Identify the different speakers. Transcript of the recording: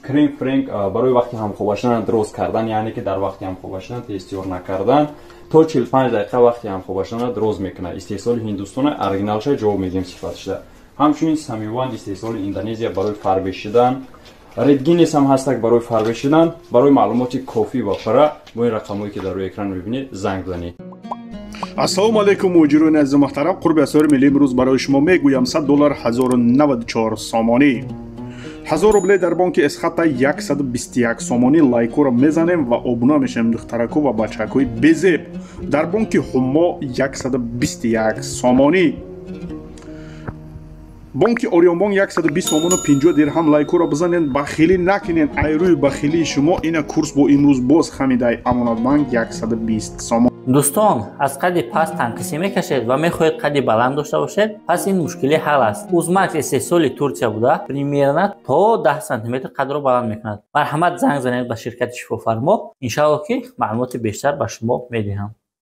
Speaker 1: крем френк барои вақти ҳамхоба шудан дроз кардан, яъне ки дар вақти ҳамхоба шудан тестёр накардан, то 45 дақиқа вақти ҳамхоба шудан дроз мекунад. Истеҳсоли Ҳиндустон оригиналша ҷавоб медиҳем сифатиша. ҳамчунин самиван истеҳсоли Индонезия барои фарбешидан, редгинес ҳам ҳастак барои фарбешидан. Барои маълумоти кофӣ ва пара бо ин рақамҳое ки дар рӯи экран мебинед занг бизанед.
Speaker 2: ассалому алайкум муҷирони азизи муҳтарам, қурби асъори миллӣ имрӯз барои шумо мегӯям $100 1094 сомонӣ. 1000 рубле дар бонки эсхата 121 сомонӣ лайкоро мезанем ва обуна мешавем духтараку ва бачакои безеб. Дар бонки ҳумо 121 сомонӣ. бонки Орионбон 120 сомону 50 дирҳам лайкоро бизанед. бахилӣ накунед, айрӯи бахилии шумо ина курс бо имрӯз боз хамидай амонатбанк 120 сомон.
Speaker 3: дӯстон, аз қадди паст танқисӣ мекашед ва мехоҳед қадди баланд дошта бошед, пас ин мушкилӣ ҳал аст. Uzmax истеҳсоли Турсия буда примерно то 10 см қадро баланд мекунад. марҳамат, занг занед ба ширкати шифофармо. иншаллоҳ ки маълумоти бештар ба шумо медиҳам.